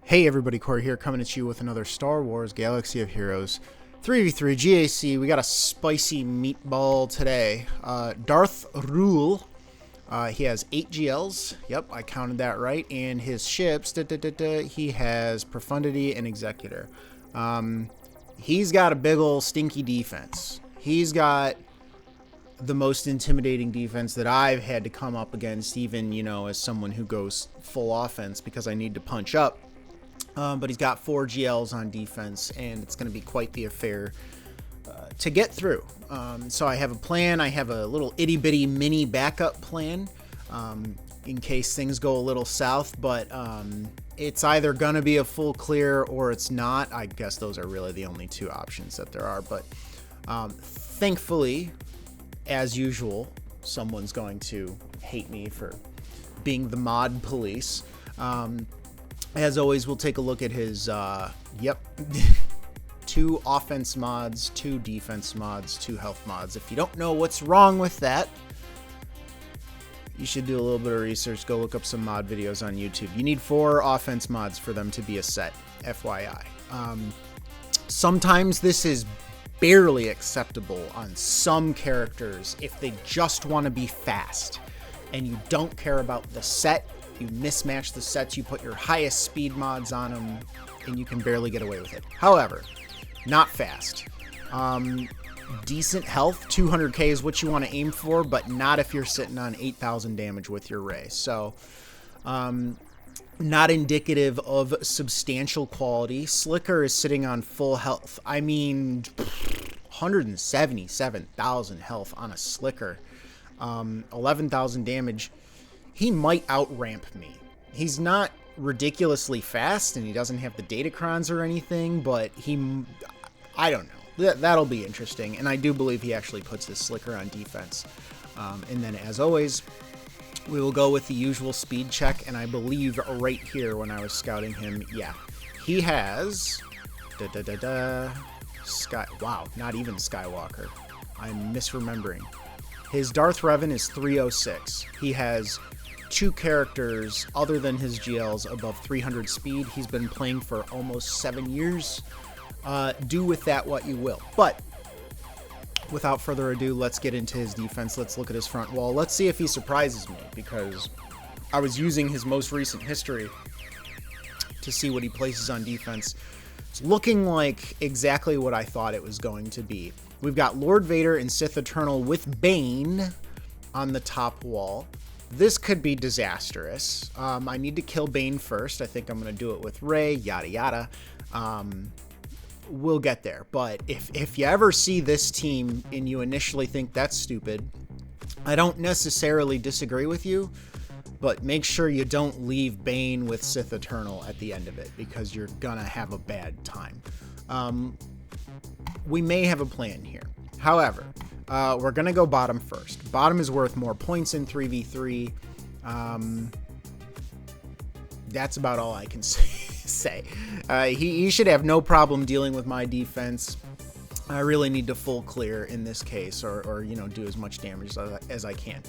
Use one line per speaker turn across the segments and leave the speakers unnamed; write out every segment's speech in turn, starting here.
Hey everybody, Corey here, coming at you with another Star Wars Galaxy of Heroes 3v3 GAC. We got a spicy meatball today. Darth Rule, he has 8 GLs, yep, I counted that right, and his ships, he has Profundity and Executor. He's got a big ol' stinky defense. He's got the most intimidating defense that I've had to come up against, even, you know, as someone who goes full offense because I need to punch up. But he's got 4 GLs on defense, and it's going to be quite the affair to get through. So I have a plan. I have a little itty-bitty mini backup plan in case things go a little south, but it's either going to be a full clear or it's not. I guess those are really the only 2 options that there are, but thankfully, as usual, someone's going to hate me for being the mod police. As always, we'll take a look at his, 2 offense mods, 2 defense mods, 2 health mods. If you don't know what's wrong with that, you should do a little bit of research. Go look up some mod videos on YouTube. You need 4 offense mods for them to be a set, FYI. Sometimes this is barely acceptable on some characters if they just want to be fast and you don't care about the set. You mismatch the sets, you put your highest speed mods on them, and you can barely get away with it. However, not fast. Decent health, 200k is what you want to aim for, but not if you're sitting on 8,000 damage with your Ray. So, not indicative of substantial quality. Slicker is sitting on full health. I mean, 177,000 health on a Slicker. 11,000 damage. He might outramp me. He's not ridiculously fast, and he doesn't have the datacrons or anything, but I don't know. That'll be interesting, and I do believe he actually puts his Slicker on defense. And then, as always, we will go with the usual speed check, and I believe right here when I was scouting him, yeah, he has... Wow, not even Skywalker. I'm misremembering. His Darth Revan is 306. He has 2 characters other than his GLs above 300 speed. He's been playing for almost 7 years. Do with that what you will. But without further ado, let's get into his defense. Let's look at his front wall. Let's see if he surprises me, because I was using his most recent history to see what he places on defense. It's looking like exactly what I thought it was going to be. We've got Lord Vader and Sith Eternal with Bane on the top wall. This could be disastrous. I need to kill Bane first. I think I'm going to do it with Rey, yada yada. We'll get there. But if you ever see this team and you initially think that's stupid, I don't necessarily disagree with you, but make sure you don't leave Bane with Sith Eternal at the end of it, because you're going to have a bad time. We may have a plan here. However, we're going to go bottom first. Bottom is worth more points in 3v3. That's about all I can say. He should have no problem dealing with my defense. I really need to full clear in this case, or you know, do as much damage as I can.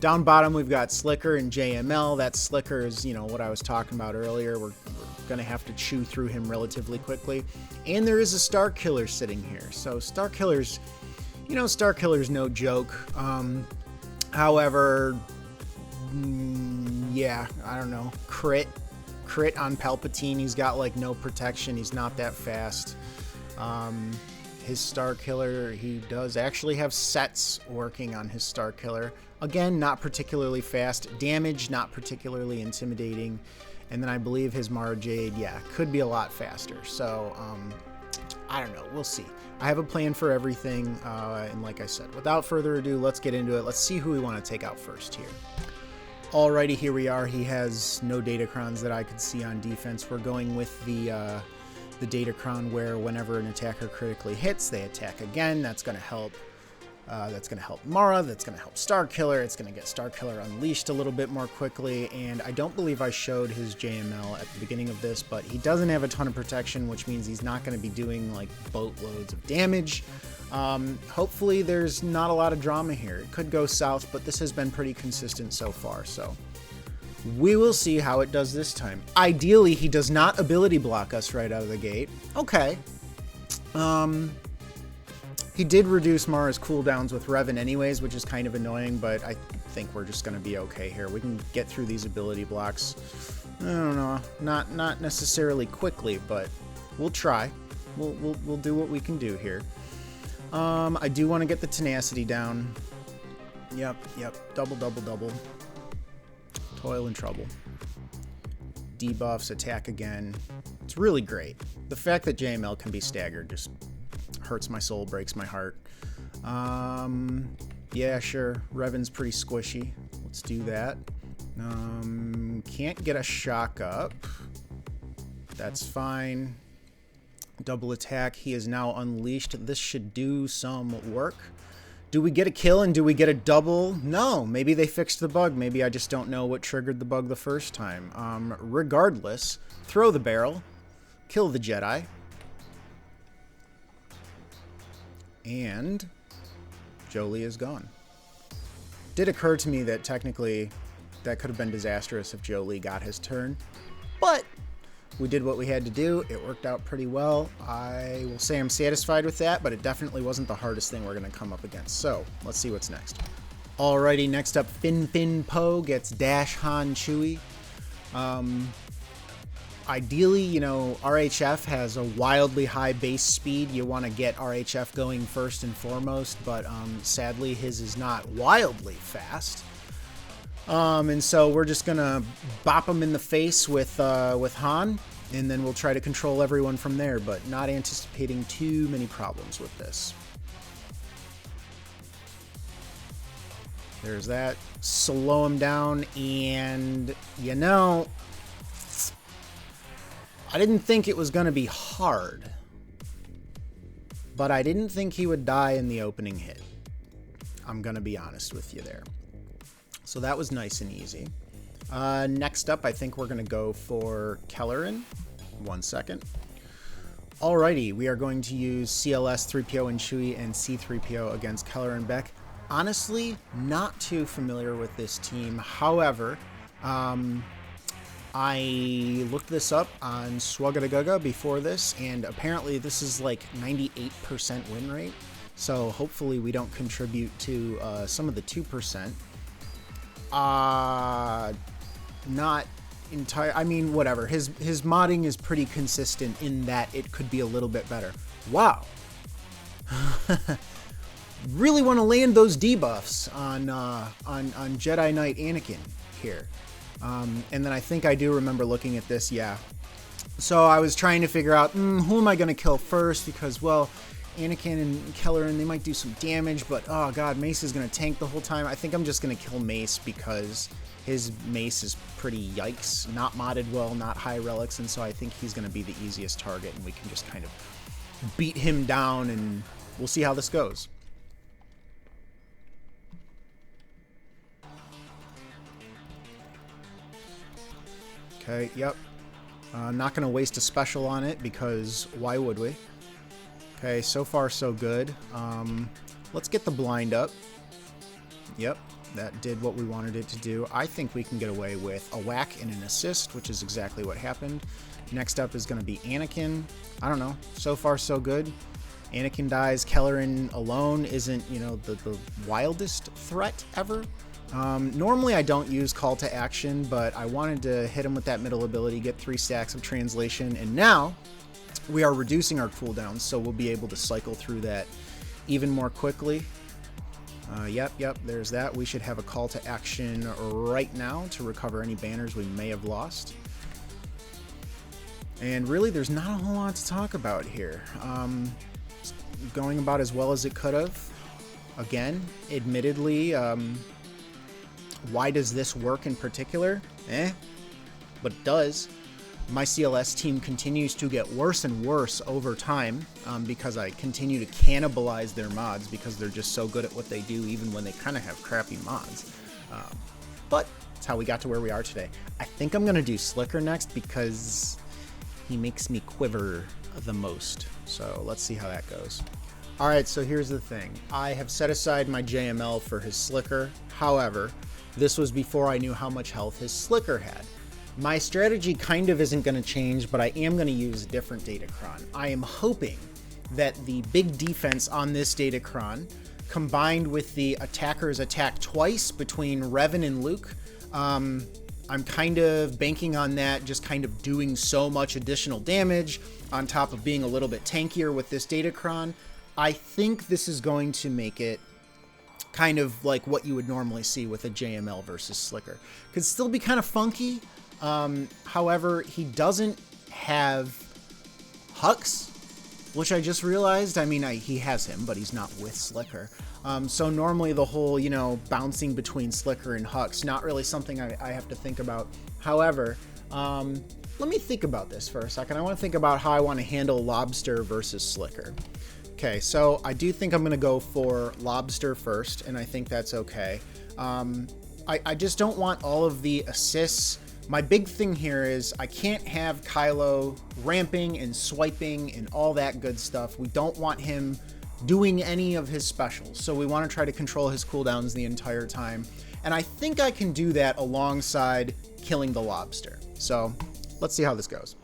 Down bottom, we've got Slicker and JML. That Slicker is, you know, what I was talking about earlier. We're going to have to chew through him relatively quickly. And there is a Star Killer sitting here. So Star Killer's, you know, Star Killer's no joke. However, yeah, I don't know. Crit on Palpatine. He's got like no protection. He's not that fast. His Star Killer, he does actually have sets working on his Star Killer. Again, not particularly fast. Damage, not particularly intimidating. And then I believe his Mara Jade, yeah, could be a lot faster. So, I don't know. We'll see. I have a plan for everything. And like I said, without further ado, let's get into it. Let's see who we want to take out first here. Alrighty, here we are. He has no datacrons that I could see on defense. We're going with the datacron where whenever an attacker critically hits, they attack again. That's going to help. That's going to help Mara. That's going to help Star Killer. It's going to get Star Killer unleashed a little bit more quickly. And I don't believe I showed his JML at the beginning of this, but he doesn't have a ton of protection, which means he's not going to be doing like boatloads of damage. Hopefully there's not a lot of drama here. It could go south, but this has been pretty consistent so far. So, alrighty, here we are. He has no datacrons that I could see on defense. We're going with the datacron where whenever an attacker critically hits, they attack again. That's going to help. That's going to help Mara. That's going to help Star Killer. It's going to get Star Killer unleashed a little bit more quickly. And I don't believe I showed his JML at the beginning of this, but he doesn't have a ton of protection, which means he's not going to be doing like boatloads of damage. Hopefully there's not a lot of drama here. It could go south, but this has been pretty consistent so far. So, We will see how it does this time. Ideally, he does not ability block us right out of the gate. Okay. He did reduce Mara's cooldowns with Revan anyways, which is kind of annoying, but I think we're just going to be okay here. We can get through these ability blocks. I don't know, not necessarily quickly, but we'll try. We'll do what we can do here. I do want to get the tenacity down. Yep. Double. Toil and trouble. Debuffs, attack again. It's really great. The fact that JML can be staggered just hurts my soul, breaks my heart. Yeah, sure. Revan's pretty squishy. Let's do that. Can't get a shock up. That's fine. Double attack. He is now unleashed. This should do some work. Do we get a kill and do we get a double? No, maybe they fixed the bug. Maybe I just don't know what triggered the bug the first time. Regardless, throw the barrel, kill the Jedi, and Jolie is gone. Did occur to me that technically that could have been disastrous if Jolie got his turn, but we did what we had to do. It worked out pretty well. I will say I'm satisfied with that, but it definitely wasn't the hardest thing we're going to come up against. So let's see what's next. Alrighty, next up, Fin Poe gets Dash Han Chewy. Ideally, you know, RHF has a wildly high base speed. You want to get RHF going first and foremost, but sadly his is not wildly fast. And so we're just gonna bop him in the face with Han, and then we'll try to control everyone from there, but not anticipating too many problems with this. There's that. Slow him down, and you know, I didn't think it was gonna be hard, but I didn't think he would die in the opening hit. I'm gonna be honest with you there. So that was nice and easy. Next up, I think we're going to go for Kelleran. 1 second. Alrighty, we are going to use CLS 3PO and Chewy and C3PO against Kelleran Beck. Honestly, not too familiar with this team. However, I looked this up on SWGOH before this, and apparently this is like 98% win rate. So hopefully we don't contribute to some of the 2%. Not entire. I mean, whatever. His modding is pretty consistent in that it could be a little bit better. Wow. Really want to land those debuffs on Jedi Knight Anakin here. And then I think I do remember looking at this. Yeah. So I was trying to figure out who am I going to kill first, because, well, Anakin and Kelleran, they might do some damage, but oh god, Mace is going to tank the whole time. I think I'm just going to kill Mace because his Mace is pretty yikes. Not modded well, not high relics, and so I think he's going to be the easiest target, and we can just kind of beat him down, and we'll see how this goes. Okay, yep. Not going to waste a special on it because why would we? Okay, so far so good. Let's get the blind up. Yep, that did what we wanted it to do. I think we can get away with a whack and an assist, which is exactly what happened. Next up is going to be Anakin. I don't know, so far so good. Anakin dies. Kelleran alone isn't, you know, the wildest threat ever. Normally I don't use call to action, but I wanted to hit him with that middle ability, get 3 stacks of translation, and now we are reducing our cooldowns, so we'll be able to cycle through that even more quickly. Yep, there's that. We should have a call to action right now to recover any banners we may have lost. And really, there's not a whole lot to talk about here. Going about as well as it could have. Again, admittedly, why does this work in particular? But it does. My CLS team continues to get worse and worse over time because I continue to cannibalize their mods because they're just so good at what they do even when they kind of have crappy mods. But it's how we got to where we are today. I think I'm going to do Slicker next because he makes me quiver the most. So let's see how that goes. Alright, so here's the thing. I have set aside my JML for his Slicker. However, This was before I knew how much health his Slicker had. My strategy kind of isn't going to change, but I am going to use a different Datacron. I am hoping that the big defense on this Datacron, combined with the attacker's attack twice between Revan and Luke, I'm kind of banking on that, just kind of doing so much additional damage on top of being a little bit tankier with this Datacron. I think this is going to make it kind of like what you would normally see with a JML versus Slicker. Could still be kind of funky. However, he doesn't have Hux, which I just realized. I mean, he has him, but he's not with Slicker. So normally the whole, you know, bouncing between Slicker and Hux, not really something I have to think about. However, let me think about this for a second. I want to think about how I want to handle Lobster versus Slicker. Okay, so I do think I'm going to go for Lobster first, and I think that's okay. I just don't want all of the assists. My big thing here is I can't have Kylo ramping and swiping and all that good stuff. We don't want him doing any of his specials, so we want to try to control his cooldowns the entire time. And I think I can do that alongside killing the Lobster. So let's see how this goes.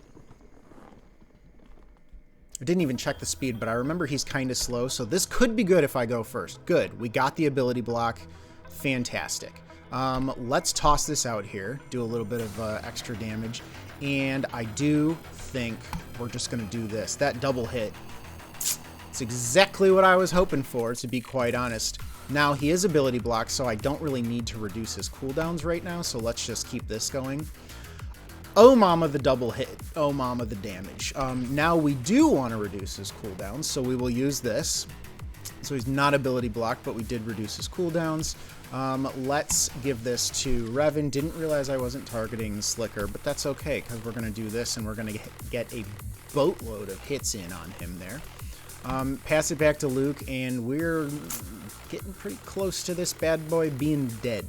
I didn't even check the speed, but I remember he's kind of slow, so this could be good if I go first. Good, we got the ability block. Fantastic. Let's toss this out here, do a little bit of extra damage, and I do think we're just going to do this. That double hit, it's exactly what I was hoping for, to be quite honest. Now, he is ability blocked, so I don't really need to reduce his cooldowns right now, so let's just keep this going. Oh mama, the double hit. Oh mama, the damage. Now we do want to reduce his cooldowns, so we will use this. So he's not ability blocked, but we did reduce his cooldowns. Let's give this to Revan. Didn't realize I wasn't targeting Slicker, but that's okay, because we're going to do this, and we're going to get a boatload of hits in on him there. Pass it back to Luke, and we're getting pretty close to this bad boy being dead.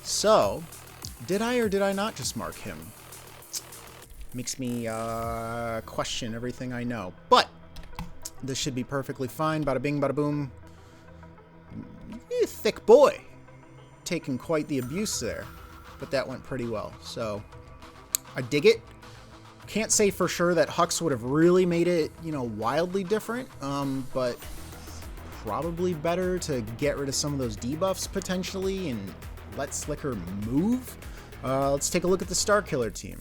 So, did I or did I not just mark him? Makes me question everything I know. But this should be perfectly fine. Bada bing, bada boom. Thick boy. Taking quite the abuse there. But that went pretty well. So, I dig it. Can't say for sure that Hux would have really made it, you know, wildly different. But probably better to get rid of some of those debuffs potentially and let Slicker move. Let's take a look at the Starkiller team.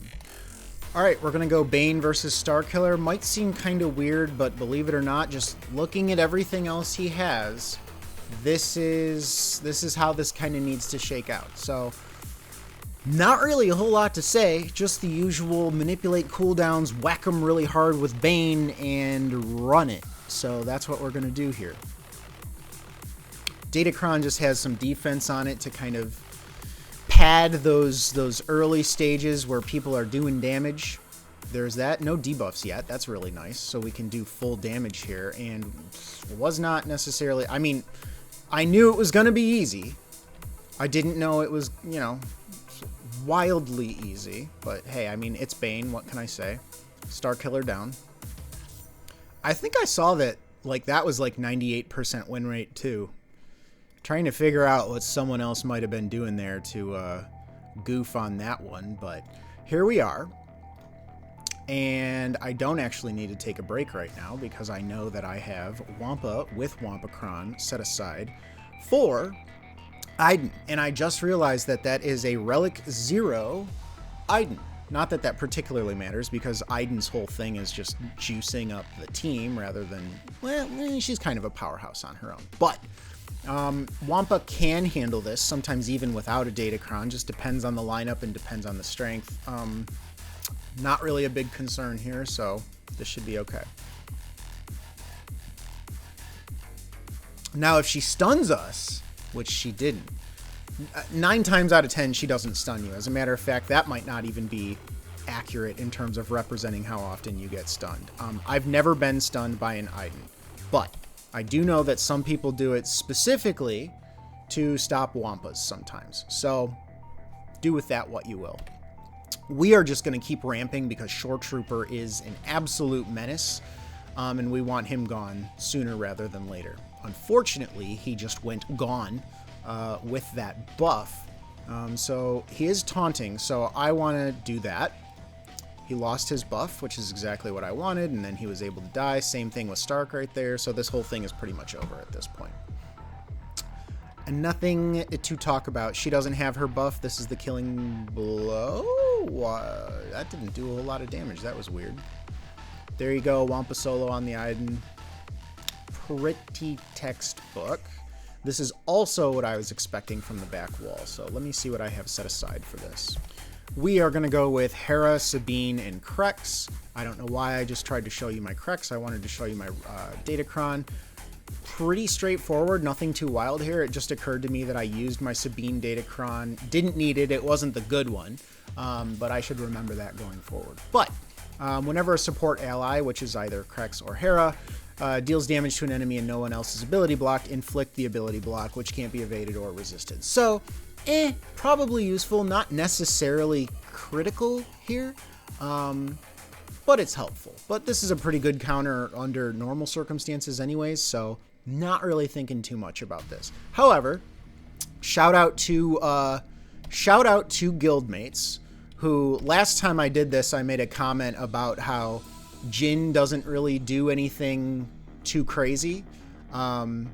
Alright, we're going to go Bane versus Starkiller. Might seem kind of weird, but believe it or not, just looking at everything else he has, this is how this kind of needs to shake out. So, not really a whole lot to say, just the usual manipulate cooldowns, whack them really hard with Bane, and run it. So that's what we're going to do here. Datacron just has some defense on it to kind of pad those early stages where people are doing damage. There's that. No debuffs yet. That's really nice. So we can do full damage here. And was not necessarily... I mean, I knew it was going to be easy. I didn't know it was, you know, wildly easy. But hey, I mean, it's Bane. What can I say? Starkiller down. I think I saw that, like, that was like 98% win rate too. Trying to figure out what someone else might have been doing there to goof on that one, but here we are. And I don't actually need to take a break right now because I know that I have Wampa with Wampacron set aside for Iden. And I just realized that that is a Relic 0 Iden. Not that that particularly matters because Iden's whole thing is just juicing up the team rather than, well, she's kind of a powerhouse on her own. But Wampa can handle this, sometimes even without a Datacron. Just depends on the lineup and depends on the strength. Not really a big concern here, so this should be okay. Now, if she stuns us, which she didn't, 9 times out of 10, she doesn't stun you. As a matter of fact, that might not even be accurate in terms of representing how often you get stunned. I've never been stunned by an Iden, but I do know that some people do it specifically to stop Wampas sometimes. So do with that what you will. We are just going to keep ramping because Shore Trooper is an absolute menace, and we want him gone sooner rather than later. Unfortunately, he just went gone with that buff, So he is taunting, so I want to do that. He lost his buff, which is exactly what I wanted, and then he was able to die. Same thing with Stark right there, so this whole thing is pretty much over at this point. And nothing to talk about. She doesn't have her buff. This is the killing blow. That didn't do a whole lot of damage. That was weird. There you go, Wampa solo on the Iden. Pretty textbook. This is also what I was expecting from the back wall, so let me see what I have set aside for this. We are going to go with Hera, Sabine, and Krex. I don't know why I just tried to show you my Krex. I wanted to show you my Datacron. Pretty straightforward, nothing too wild here. It just occurred to me that I used my Sabine Datacron. Didn't need it, it wasn't the good one, but I should remember that going forward. But whenever a support ally, which is either Krex or Hera, deals damage to an enemy and no one else is ability blocked, inflict the ability block, which can't be evaded or resisted. So, probably useful, not necessarily critical here, but it's helpful. But this is a pretty good counter under normal circumstances anyways, so not really thinking too much about this. However, shout out to guildmates who, last time I did this, I made a comment about how Jin doesn't really do anything too crazy. And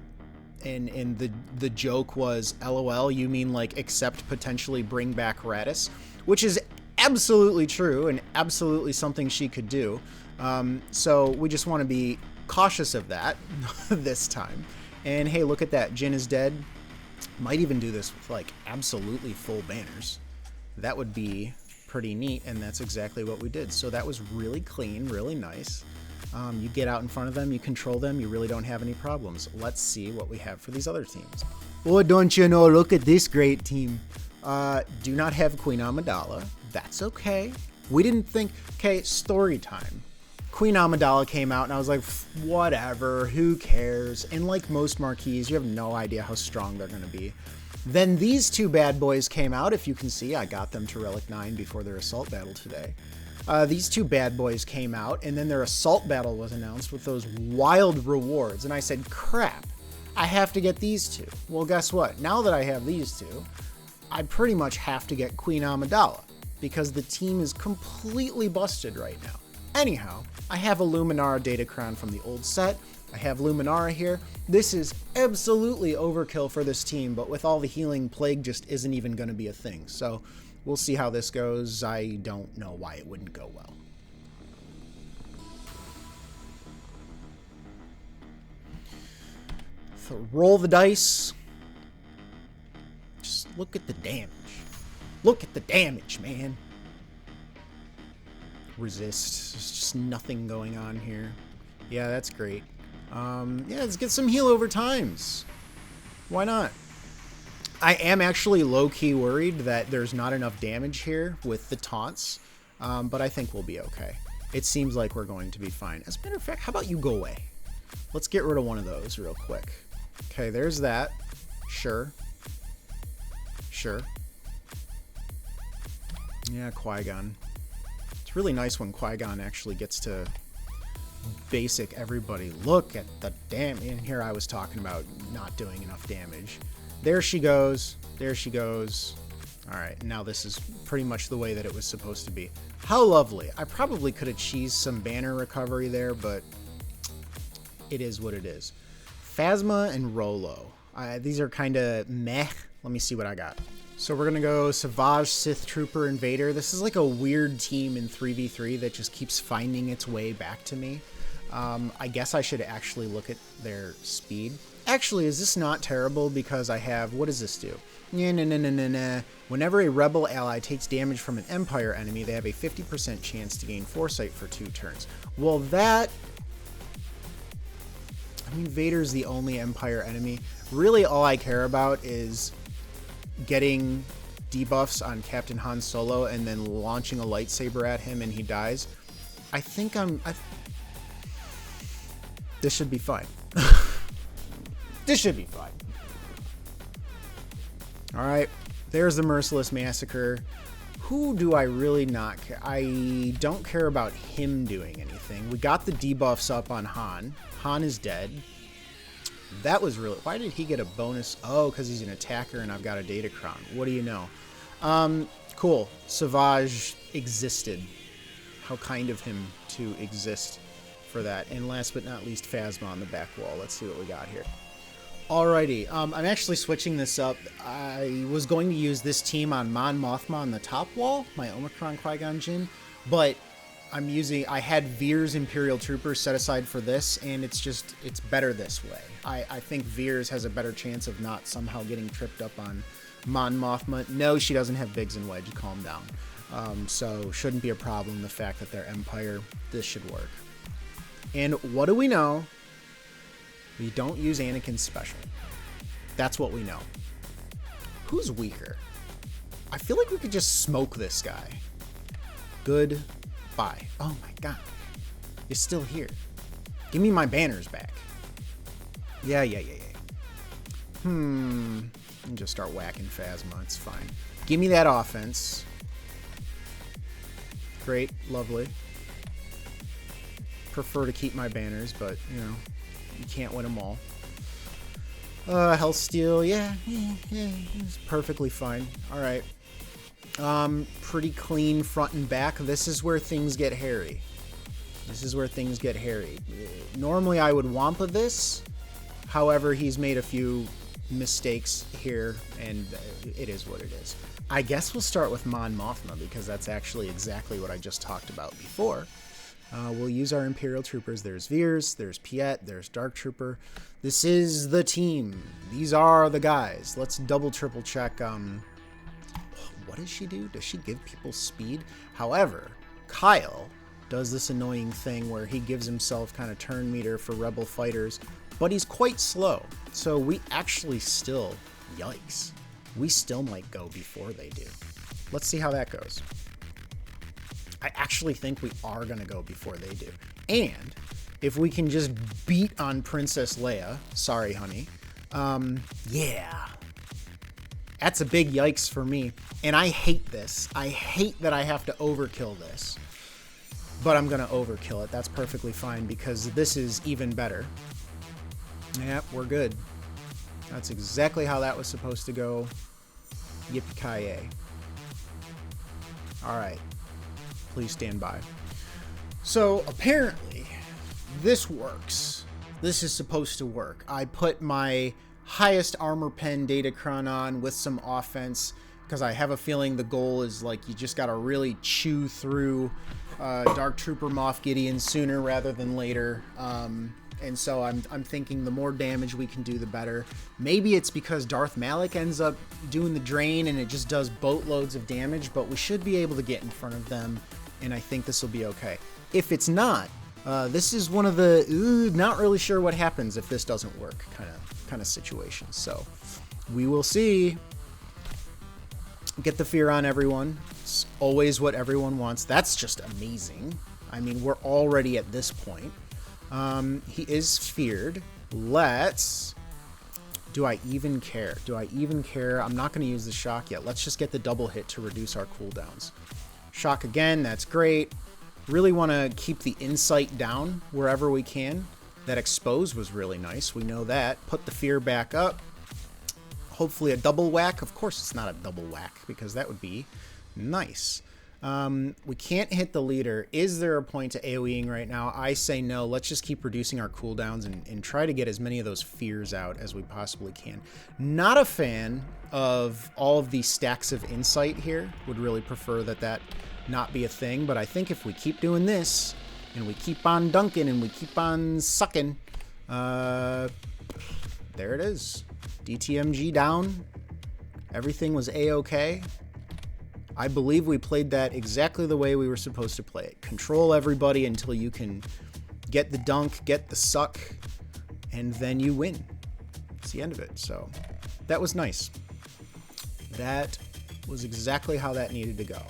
the joke was, LOL, you mean like except potentially bring back Radis, which is absolutely true and absolutely something she could do. So we just want to be cautious of that this time. And hey, look at that. Jin is dead. Might even do this with like absolutely full banners. That would be pretty neat, and that's exactly what we did. So that was really clean, really nice. You get out in front of them, you control them, you really don't have any problems. Let's see what we have for these other teams. Oh, don't you know, look at this great team. Do not have Queen Amidala. That's okay. We didn't think, okay, story time. Queen Amidala came out and I was like, whatever, who cares? And like most marquees, you have no idea how strong they're going to be. Then these two bad boys came out. If you can see, I got them to Relic 9 before their assault battle today. These two bad boys came out, and then their assault battle was announced with those wild rewards. And I said, crap, I have to get these two. Well, guess what? Now that I have these two, I pretty much have to get Queen Amidala, because the team is completely busted right now. Anyhow, I have a Luminara Datacron from the old set. I have Luminara here. This is absolutely overkill for this team, but with all the healing, Plague just isn't even going to be a thing. So we'll see how this goes. I don't know why it wouldn't go well. So roll the dice. Just look at the damage. Look at the damage, man. Resist. There's just nothing going on here. Yeah, that's great. Yeah, let's get some heal over times. Why not? I am actually low-key worried that there's not enough damage here with the taunts, but I think we'll be okay. It seems like we're going to be fine. As a matter of fact, how about you go away? Let's get rid of one of those real quick. Okay, there's that. Sure. Sure. Yeah, Qui-Gon. It's really nice when Qui-Gon actually gets to basic everybody. Look at the damn. And here I was talking about not doing enough damage. There she goes. There she goes. All right, now this is pretty much the way that it was supposed to be. How lovely. I probably could have cheesed some banner recovery there, but it is what it is. Phasma and ROLO. These are kind of meh. Let me see what I got. So we're going to go Savage, Sith Trooper, Invader. This is like a weird team in 3v3 that just keeps finding its way back to me. I guess I should actually look at their speed. Actually, is this not terrible because I have, what does this do? Nah. Whenever a rebel ally takes damage from an Empire enemy, they have a 50% chance to gain Foresight for 2 turns. Well, that... I mean, Vader's the only Empire enemy. Really, all I care about is getting debuffs on Captain Han Solo and then launching a lightsaber at him and he dies. I think this should be fine. This should be fine. Alright, there's the Merciless Massacre. Who do I really not care? I don't care about him doing anything. We got the debuffs up on Han. Han is dead. That was really... Why did he get a bonus? Oh, because he's an attacker and I've got a Datacron. What do you know? Cool. Savage existed. How kind of him to exist for that. And last but not least, Phasma on the back wall. Let's see what we got here. Alrighty. I'm actually switching this up. I was going to use this team on Mon Mothma on the top wall, my Omicron Qui-Gon Jinn, but I had Veers Imperial Troopers set aside for this, and it's better this way. I think Veers has a better chance of not somehow getting tripped up on Mon Mothma. No, she doesn't have Biggs and Wedge. Calm down. So shouldn't be a problem, the fact that they're Empire. This should work. And what do we know? We don't use Anakin's special. That's what we know. Who's weaker? I feel like we could just smoke this guy. Goodbye. Oh my god. You're still here. Give me my banners back. Yeah. And just start whacking Phasma. It's fine. Give me that offense. Great. Lovely. Prefer to keep my banners, but, you know, you can't win them all. Hellsteel. Yeah. It's perfectly fine. All right. Pretty clean front and back. This is where things get hairy. Normally I would Wampa this. However, he's made a few mistakes here, and it is what it is. I guess we'll start with Mon Mothma, because that's actually exactly what I just talked about before. We'll use our Imperial Troopers. There's Veers, there's Piet, there's Dark Trooper. This is the team. These are the guys. Let's double, triple check. What does she do? Does she give people speed? However, Kyle does this annoying thing where he gives himself kind of turn meter for Rebel fighters, but he's quite slow. So we actually still, yikes, we still might go before they do. Let's see how that goes. I actually think we are going to go before they do. And if we can just beat on Princess Leia, sorry, honey, yeah. That's a big yikes for me. And I hate this. I hate that I have to overkill this. But I'm going to overkill it. That's perfectly fine, because this is even better. Yep, we're good. That's exactly how that was supposed to go. Yippee-ki-yay. All right. Please stand by. So apparently this works. This is supposed to work. I put my highest armor pen Datacron on with some offense, because I have a feeling the goal is like you just got to really chew through Dark Trooper Moff Gideon sooner rather than later. And so I'm thinking the more damage we can do, the better. Maybe it's because Darth Malak ends up doing the drain and it just does boatloads of damage, but we should be able to get in front of them, and I think this will be okay. If it's not, this is one of the not really sure what happens if this doesn't work kind of situations. So we will see. Get the fear on everyone. It's always what everyone wants. That's just amazing. I mean, we're already at this point. He is feared. Let's... Do I even care? I'm not going to use the shock yet. Let's just get the double hit to reduce our cooldowns. Shock again. That's great. Really want to keep the insight down wherever we can. That expose was really nice. We know that. Put the fear back up. Hopefully a double whack. Of course it's not a double whack, because that would be nice. We can't hit the leader. Is there a point to AoEing right now? I say no. Let's just keep reducing our cooldowns and try to get as many of those fears out as we possibly can. Not a fan of all of these stacks of insight here. Would really prefer that not be a thing, but I think if we keep doing this and we keep on dunking and we keep on sucking, there it is. DTMG down. Everything was A-okay. I believe we played that exactly the way we were supposed to play it. Control everybody until you can get the dunk, get the suck, and then you win. It's the end of it. So that was nice. That was exactly how that needed to go.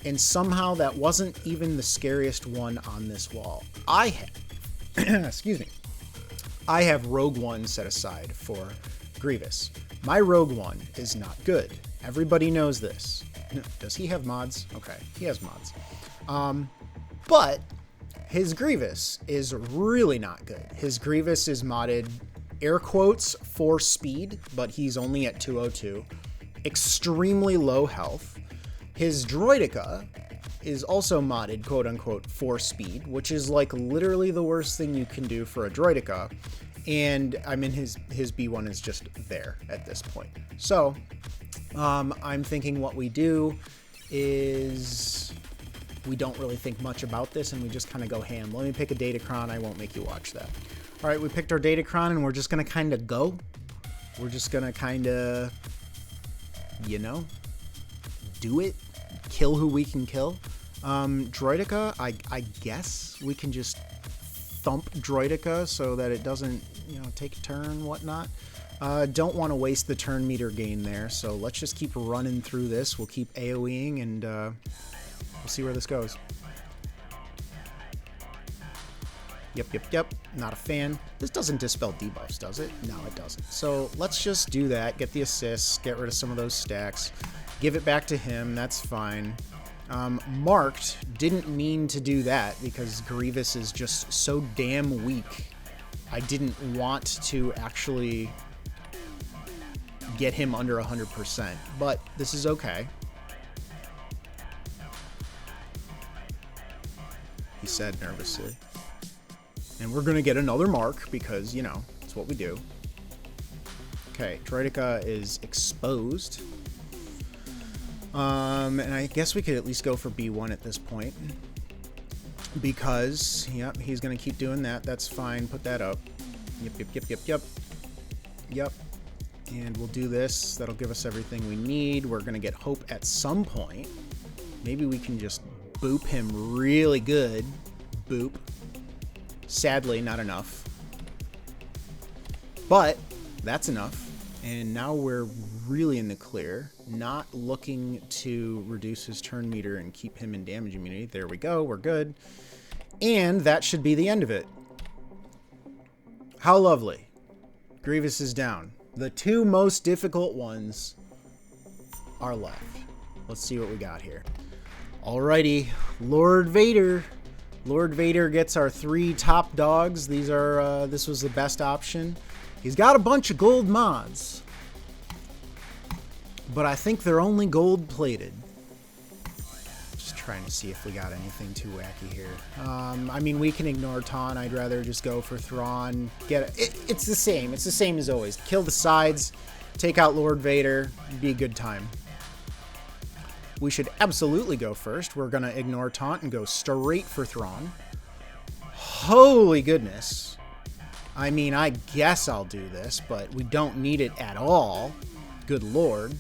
And somehow that wasn't even the scariest one on this wall. I have, excuse me, I have Rogue One set aside for Grievous. My Rogue One is not good. Everybody knows this. Does he have mods? Okay, he has mods. But his Grievous is really not good. His Grievous is modded air quotes, 4 speed, but he's only at 202. Extremely low health. His Droideka is also modded, quote unquote, 4 speed, which is like literally the worst thing you can do for a Droideka. And I mean, his B1 is just there at this point. So I'm thinking what we do is we don't really think much about this and we just kind of go ham. Let me pick a Datacron. I won't make you watch that. All right, we picked our Datacron and we're just going to kind of go. We're just going to kind of, you know, do it. Kill who we can kill. Droideka, I guess we can just thump Droideka so that it doesn't, you know, take a turn, whatnot. Don't want to waste the turn meter gain there, so let's just keep running through this. We'll keep AoEing and we'll see where this goes. Yep. Not a fan. This doesn't dispel debuffs, does it? No, it doesn't. So let's just do that. Get the assists, get rid of some of those stacks. Give it back to him. That's fine. Marked didn't mean to do that because Grievous is just so damn weak. I didn't want to actually get him under 100%, but this is okay. He said nervously. And we're going to get another mark because, you know, it's what we do. Okay, Droideka is exposed. And I guess we could at least go for B1 at this point. Because, yep, he's going to keep doing that. That's fine. Put that up. Yep. And we'll do this. That'll give us everything we need. We're going to get hope at some point. Maybe we can just boop him really good. Boop. Sadly, not enough. But that's enough. And now we're really in the clear. Not looking to reduce his turn meter and keep him in damage immunity. There we go. We're good. And that should be the end of it. How lovely. Grievous is down. The 2 most difficult ones are left. Let's see what we got here. Alrighty. Lord Vader. Lord Vader gets our 3 top dogs. These are, this was the best option. He's got a bunch of gold mods, but I think they're only gold plated. Just trying to see if we got anything too wacky here. I mean, we can ignore Taunt. I'd rather just go for Thrawn. It's the same. It's the same as always. Kill the sides, take out Lord Vader, be a good time. We should absolutely go first. We're going to ignore Taunt and go straight for Thrawn. Holy goodness. I mean, I guess I'll do this, but we don't need it at all. Good lord.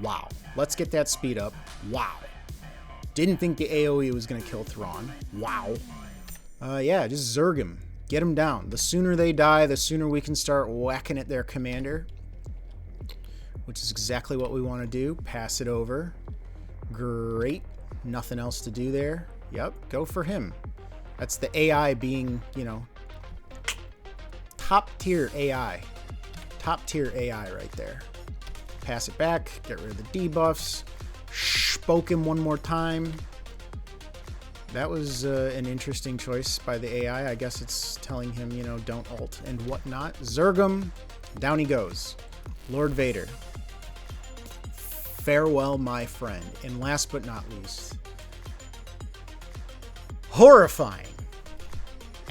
Wow. Let's get that speed up. Wow. Didn't think the AoE was going to kill Thrawn. Wow. Yeah, just Zerg him. Get him down. The sooner they die, the sooner we can start whacking at their commander. Which is exactly what we want to do. Pass it over. Great. Nothing else to do there. Yep, go for him. That's the AI being, you know, top tier AI. Top tier AI right there. Pass it back. Get rid of the debuffs. Spoke him one more time. That was an interesting choice by the AI. I guess it's telling him, you know, don't ult and whatnot. Zergum. Down he goes. Lord Vader. Farewell, my friend. And last but not least, horrifying.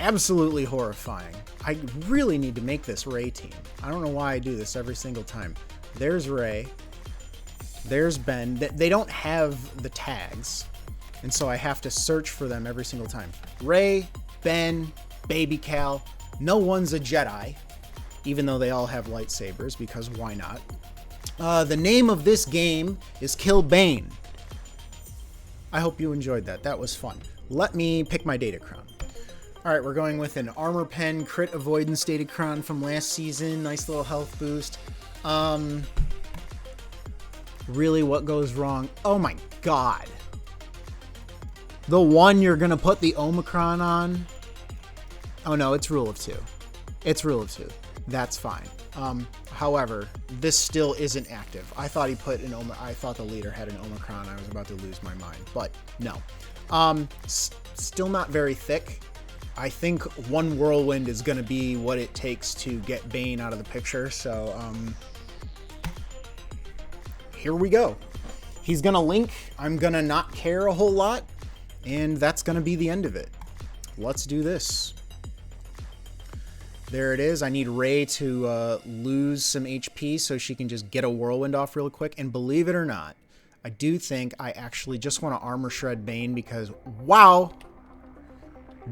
Absolutely horrifying. I really need to make this Rey team. I don't know why I do this every single time. There's Rey. There's Ben. They don't have the tags, and so I have to search for them every single time. Rey, Ben, Baby Cal. No one's a Jedi, even though they all have lightsabers, because why not? The name of this game is Kill Bane. I hope you enjoyed that. That was fun. Let me pick my Datacron. Alright, we're going with an Armor Pen Crit Avoidance Datacron from last season. Nice little health boost. Really, what goes wrong? Oh my god. The one you're going to put the Omicron on? Oh no, it's rule of 2. It's rule of 2. That's fine. However, this still isn't active. I thought he put an I thought the leader had an Omicron. I was about to lose my mind, but no. Still not very thick. I think one whirlwind is going to be what it takes to get Bane out of the picture. So here we go. He's going to link. I'm going to not care a whole lot. And that's going to be the end of it. Let's do this. There it is. I need Rey to lose some HP so she can just get a whirlwind off real quick. And believe it or not, I do think I actually just want to armor shred Bane because, wow,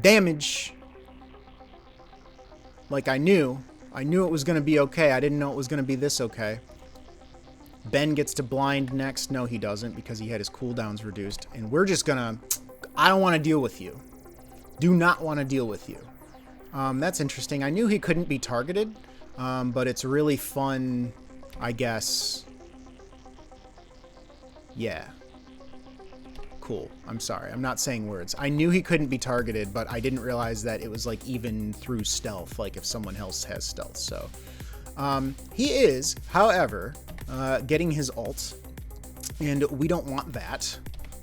damage. Like I knew it was going to be okay. I didn't know it was going to be this okay. Ben gets to blind next. No, he doesn't because he had his cooldowns reduced. And we're just going to, I don't want to deal with you. Do not want to deal with you. That's interesting. I knew he couldn't be targeted, but it's really fun, I guess. Yeah. Cool. I'm sorry. I'm not saying words. I knew he couldn't be targeted, but I didn't realize that it was like even through stealth, like if someone else has stealth. So he is, however, getting his ult, and we don't want that.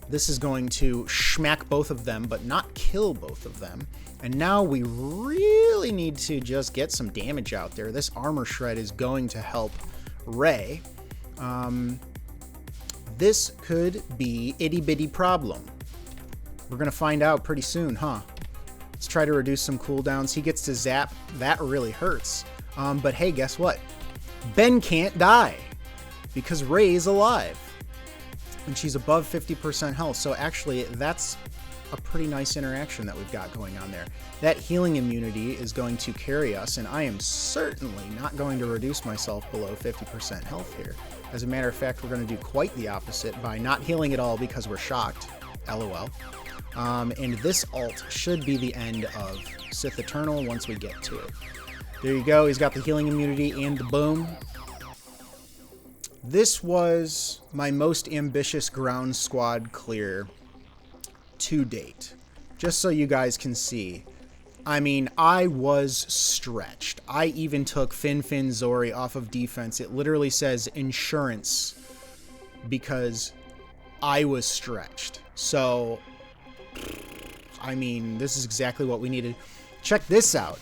This is going to smack both of them, but not kill both of them. And now we really need to just get some damage out there. This armor shred is going to help Rey. This could be itty bitty problem. We're going to find out pretty soon, huh? Let's try to reduce some cooldowns. He gets to zap. That really hurts. But hey, guess what? Ben can't die because Rey is alive. And she's above 50% health. So actually, that's a pretty nice interaction that we've got going on there. That healing immunity is going to carry us, and I am certainly not going to reduce myself below 50% health here. As a matter of fact, we're going to do quite the opposite by not healing at all because we're shocked. LOL. And this ult should be the end of Sith Eternal once we get to it. There you go. He's got the healing immunity and the boom. This was my most ambitious ground squad clear to date. Just so you guys can see. I mean, I was stretched. I even took Fin Zori off of defense. It literally says insurance because I was stretched. So, I mean, this is exactly what we needed. Check this out.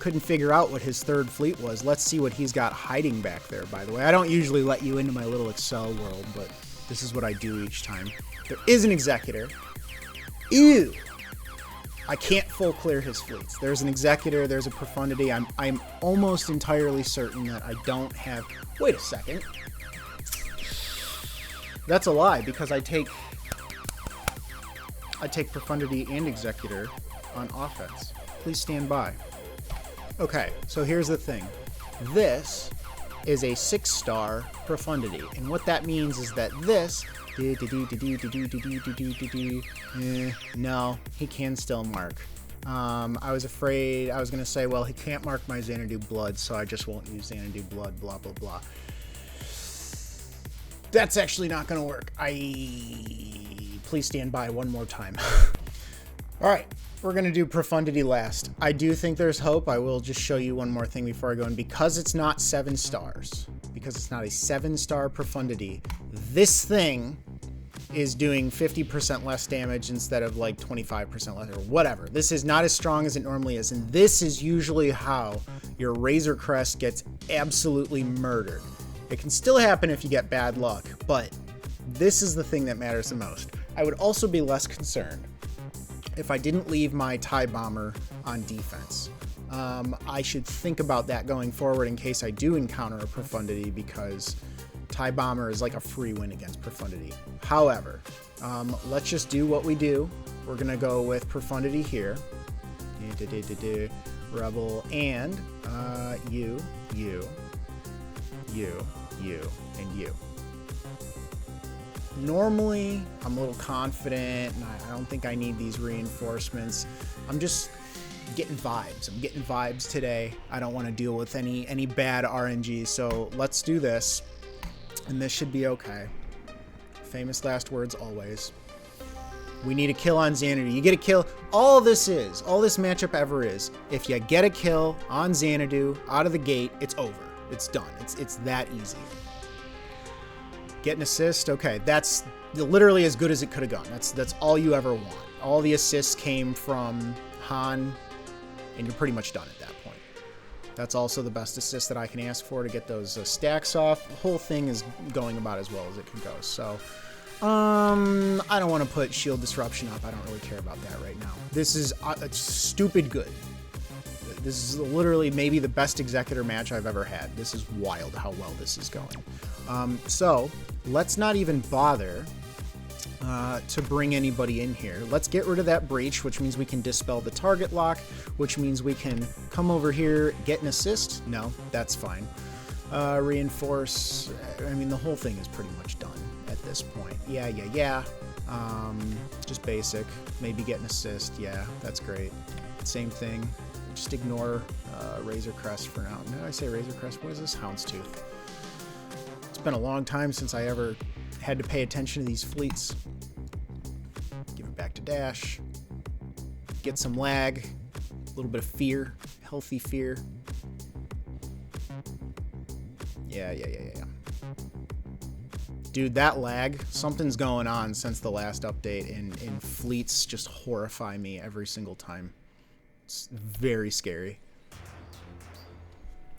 Couldn't figure out what his third fleet was. Let's see what he's got hiding back there, by the way. I don't usually let you into my little Excel world, but this is what I do each time. There is an Executor. Ew! I can't full clear his fleets. There's an Executor, there's a Profundity. I'm almost entirely certain that I don't have... Wait a second. That's a lie, because I take Profundity and Executor on offense. Please stand by. Okay, so here's the thing. This is a 6-star Profundity, and what that means is that this... no, he can still mark. I was afraid, I was going to say, well, he can't mark my Xanadu Blood, so I just won't use Xanadu Blood, blah, blah, blah. That's actually not going to work. Please stand by one more time. All right, we're going to do Profundity last. I do think there's hope. I will just show you one more thing before I go in. Because it's not 7 stars, because it's not a 7-star Profundity, this thing is doing 50% less damage instead of like 25% less or whatever. This is not as strong as it normally is, and this is usually how your Razor Crest gets absolutely murdered. It can still happen if you get bad luck, but this is the thing that matters the most. I would also be less concerned if I didn't leave my TIE Bomber on defense. I should think about that going forward in case I do encounter a Profundity, because TIE Bomber is like a free win against Profundity. However, let's just do what we do. We're going to go with Profundity here. Rebel and you, and you. Normally, I'm a little confident, and I don't think I need these reinforcements. I'm just getting vibes. I'm getting vibes today. I don't want to deal with any bad RNG, so let's do this. And this should be okay. Famous last words always. We need a kill on Xanadu. You get a kill. All this matchup ever is, if you get a kill on Xanadu out of the gate, it's over. It's done. It's that easy. Get an assist. Okay, that's literally as good as it could have gone. That's all you ever want. All the assists came from Han and you're pretty much done at that point. That's also the best assist that I can ask for to get those stacks off. The whole thing is going about as well as it can go. So, I don't want to put shield disruption up. I don't really care about that right now. This is stupid good. This is literally maybe the best Executor match I've ever had. This is wild how well this is going. So, let's not even bother to bring anybody in here. Let's get rid of that breach, which means we can dispel the target lock, which means we can come over here, get an assist. No, that's fine. Reinforce. I mean, the whole thing is pretty much done at this point. Yeah. Just basic. Maybe get an assist. Yeah, that's great. Same thing. Just ignore Razor Crest for now. Did I say Razor Crest? What is this? Houndstooth. It's been a long time since I ever had to pay attention to these fleets. Give it back to dash. Get some lag. A little bit of fear. Healthy fear. Yeah. Dude, that lag, something's going on since the last update, and fleets just horrify me every single time. It's very scary.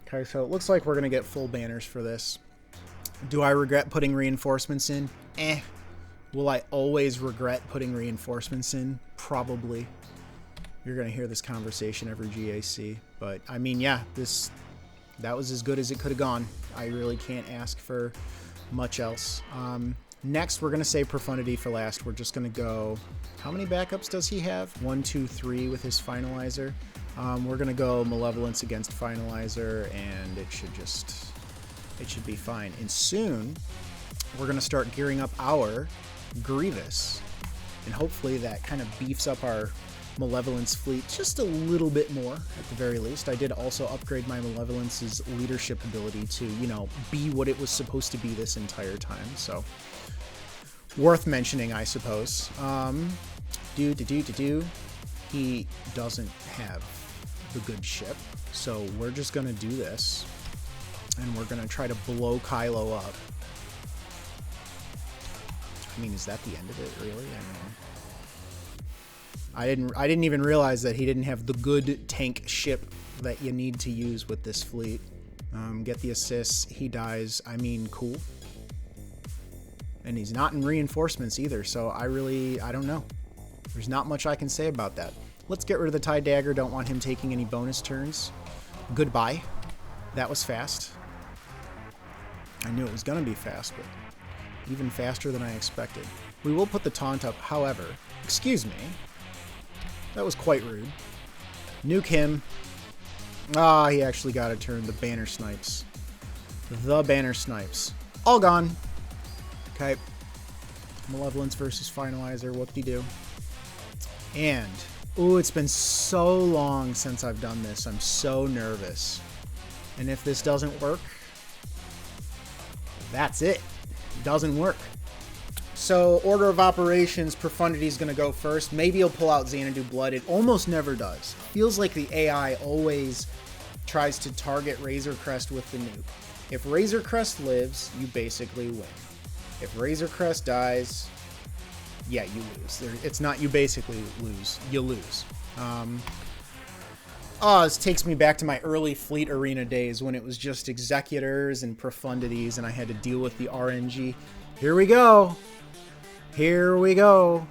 Okay, so it looks like we're going to get full banners for this. Do I regret putting reinforcements in? Will I always regret putting reinforcements in? Probably. You're going to hear this conversation every GAC. But, I mean, yeah, that was as good as it could have gone. I really can't ask for much else. Next, we're going to save Profundity for last. We're just going to go... How many backups does he have? 1, 2, 3 with his Finalizer. We're going to go Malevolence against Finalizer, and it should be fine. And soon, we're going to start gearing up our Grievous. And hopefully that kind of beefs up our Malevolence fleet just a little bit more, at the very least. I did also upgrade my Malevolence's leadership ability to, you know, be what it was supposed to be this entire time. So, worth mentioning, I suppose. He doesn't have the good ship. So we're just going to do this. And we're going to try to blow Kylo up. I mean, is that the end of it, really? I mean, I didn't even realize that he didn't have the good tank ship that you need to use with this fleet. Get the assists. He dies. I mean, cool. And he's not in reinforcements either, so I don't know. There's not much I can say about that. Let's get rid of the TIE Dagger. Don't want him taking any bonus turns. Goodbye. That was fast. I knew it was going to be fast, but even faster than I expected. We will put the taunt up, however. Excuse me. That was quite rude. Nuke him. Ah, he actually got a turn. The banner snipes. The banner snipes. All gone. Okay. Malevolence versus Finalizer. Whoop-de-doo. And, ooh, it's been so long since I've done this. I'm so nervous. And if this doesn't work, that's it. It doesn't work. So, order of operations, Profundity is going to go first. Maybe he'll pull out Xanadu Blood. It almost never does. Feels like the AI always tries to target Razor Crest with the nuke. If Razor Crest lives, you basically win. If Razor Crest dies, yeah, you lose. It's not you basically lose. You lose. This takes me back to my early Fleet Arena days when it was just Executors and Profundities and I had to deal with the RNG. Here we go. Here we go.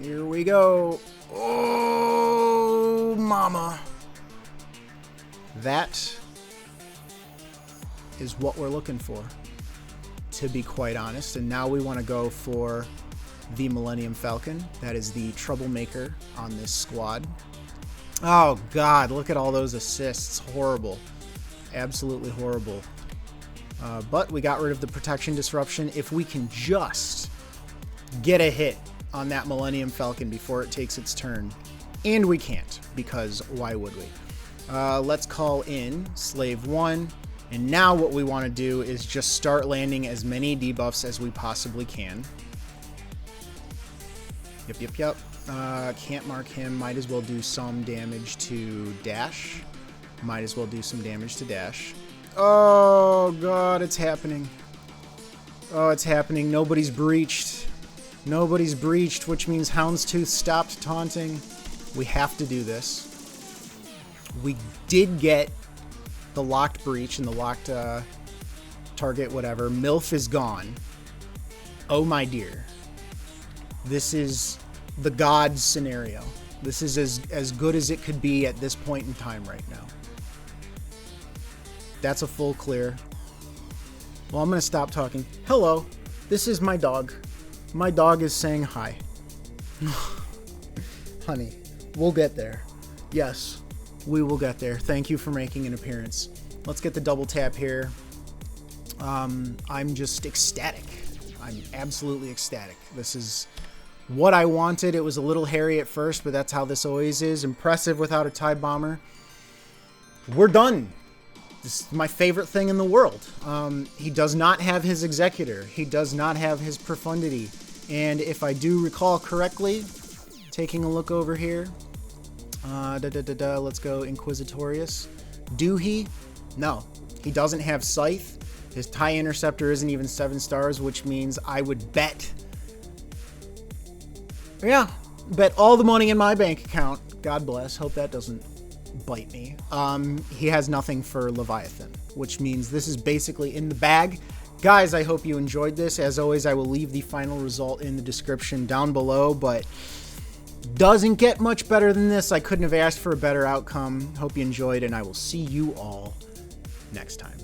Here we go. Oh, mama. That is what we're looking for, to be quite honest. And now we want to go for the Millennium Falcon. That is the troublemaker on this squad. Oh, God. Look at all those assists. Horrible. Absolutely horrible. But we got rid of the protection disruption. If we can just get a hit on that Millennium Falcon before it takes its turn. And we can't, because why would we? Let's call in Slave 1. And now what we want to do is just start landing as many debuffs as we possibly can. Yep. Can't mark him. Might as well do some damage to Dash. Might as well do some damage to Dash. Oh, God, it's happening. Oh, it's happening. Nobody's breached. Nobody's breached, which means Houndstooth stopped taunting. We have to do this. We did get the locked breach and the locked target, whatever. MILF is gone. Oh my dear. This is the God scenario. This is as good as it could be at this point in time right now. That's a full clear. Well, I'm going to stop talking. Hello, this is my dog. My dog is saying hi. Honey, we'll get there. Yes, we will get there. Thank you for making an appearance. Let's get the double tap here. I'm just ecstatic. I'm absolutely ecstatic. This is what I wanted. It was a little hairy at first, but that's how this always is. Impressive without a TIE bomber. We're done. This is my favorite thing in the world. He does not have his Executor. He does not have his Profundity. And if I do recall correctly, taking a look over here, let's go Inquisitorius. Do he? No. He doesn't have Scythe. His TIE Interceptor isn't even 7 stars, which means I would bet... Yeah, bet all the money in my bank account. God bless. Hope that doesn't bite me. He has nothing for Leviathan, which means this is basically in the bag. Guys, I hope you enjoyed this. As always, I will leave the final result in the description down below, but doesn't get much better than this. I couldn't have asked for a better outcome. Hope you enjoyed, and I will see you all next time.